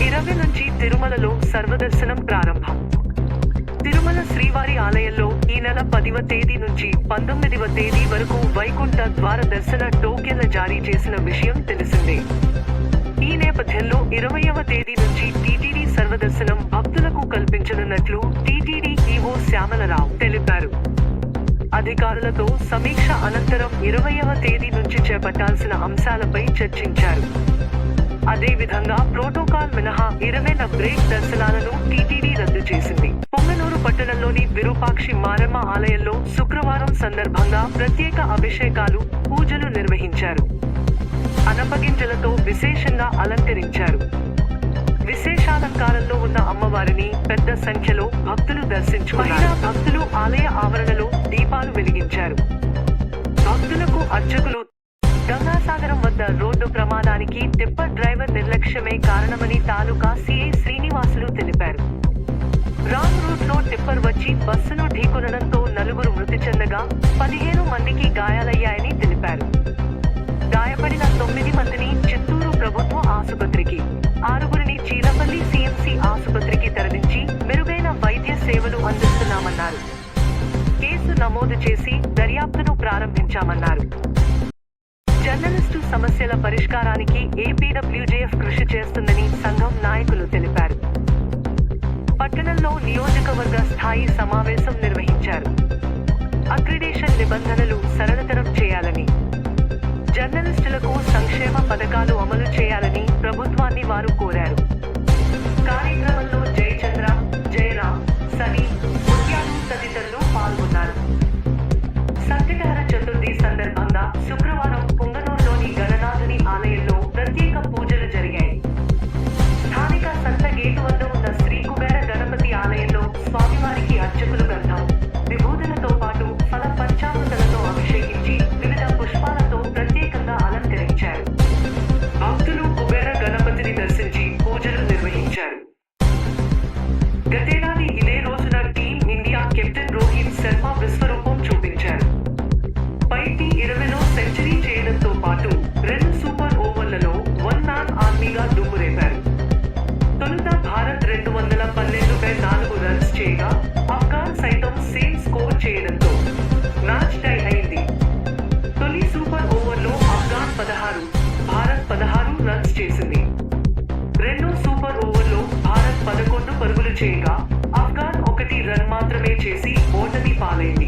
20 నుంచి తిరుమలలో సర్వదర్శనం ప్రారంభం. తిరుమల శ్రీవారి ఆలయంలో ఈ నెల 10వ తేదీ నుంచి 19వ తేదీ వరకు వైకుంఠ ద్వార దర్శన టోకెన్ల జారీ చేసిన విషయం తెలిసిందే. ఈ నేపథ్యంలో 20వ తేదీ నుంచి టీటీడీ సర్వదర్శనం భక్తులకు కల్పించనున్నట్లు టీటీడీ ఈవో శ్యామలరావు తెలిపారు. అధికారులతో సమీక్ష అనంతరం 20వ తేదీ నుంచి చేపట్టాల్సిన అంశాలపై చర్చించారు. అదేవిధంగా ప్రోటోకాల్ మినహా 20 బ్రేక్ దర్శనాలను టీటీడీ రద్దు చేసింది. పొంగనూరు పట్టణంలోని విరూపాక్షి మారమ్మ ఆలయంలో శుక్రవారం సందర్భంగా ప్రత్యేక అభిషేకాలు, పూజలు నిర్వహించారు. అనపగింజలతో విశేషంగా అలంకరించారు. విశేషాలంకారంలో ఉన్న అమ్మవారిని పెద్ద సంఖ్యలో భక్తులు దర్శించుకున్నారు. భక్తులు ఆలయ ఆవరణలో దీపాలు వెలిగించారు. భక్తులకు అర్చకులు గంగాసాగరం వద్ద రోడ్డు ప్రమాదానికి టిప్పర్ డ్రైవర్ నిర్లక్ష్యమే కారణమని తాలూకా సీఐ శ్రీనివాసులు తెలిపారు. రాంగ్ రూట్ లో టిప్పర్ వచ్చి బస్సును ఢీకొనడంతో 4 మృతి చెందగా 15 మందికి గాయాలయ్యాయని తెలిపారు. గాయపడిన 9 మందిని చిత్తూరు ప్రభుత్వ ఆసుపత్రికి, 6గురిని చీలపల్లి సీఎంసీ ఆసుపత్రికి తరలించి మెరుగైన వైద్య సేవలు అందిస్తున్నామన్నారు. కేసు నమోదు చేసి దర్యాప్తును ప్రారంభించామన్నారు. జర్నలిస్టు సమస్యల పరిష్కారానికి ఏపీడబ్ల్యూజేఎఫ్ కృషి చేస్తుందని సంఘం నాయకులు తెలిపారు. పట్టణంలో నియోజకవర్గ స్థాయి సమావేశం నిర్వహించారు. అక్రిడేషన్ నిబంధనలు సరళతరం చేయాలని, జర్నలిస్టులకు సంక్షేమ పథకాలు అమలు చేయాలని ప్రభుత్వాన్ని వారు కోరారు. కార్యక్రమంలో జయచంద్ర, జయరాం, సనీ, ముత్యాలు తదితరులు పాల్గొన్నారు. సత్యనారాయణ చతుర్థి సందర్భంగా శుక్రవారం పొంగనూరులోని గణనాథుని ఆలయంలో ప్రత్యేక పూజలు జరిగాయి. స్థానిక సంత గేటు వద్ద ఉన్న శ్రీ కుబేర గణపతి ఆలయంలో స్వామివారికి అర్చకులు గంధం, విభూతులతో పాటు ఫల పంచామృతలతో అభిషేకించి వివిధ పుష్పాలతో ప్రత్యేకంగా అలంకరించారు. భక్తులు కుబేర గణపతిని దర్శించి పూజలు నిర్వహించారు. గతేడాది ఇదే రోజున team India captain Rohit Sharma విశ్వరూపం చూపించారు. పైటి 20లో సెంచరీ చేయడంతో పాటు 2 సూపర్ ఓవర్లలో 1 మ్యాన్ ఆర్మీగా దుమ్మురేపారు. తొలుత భారత్ 212/4 రన్స్ చేయగా ఆఫ్ఘాన్ సైతం సేమ్ స్కోర్ చేయడంతో మ్యాచ్ టై అయింది. తొలి సూపర్ ఓవర్లో ఆఫ్ఘాన్ 16, భారత్ 16 రన్స్ చేసింది. రెండో సూపర్ ఓవర్లో భారత్ 11 పరుగులు చేయగా ఆఫ్ఘాన్ 1 రన్ మాత్రమే చేసి ఓటమి పాలైంది.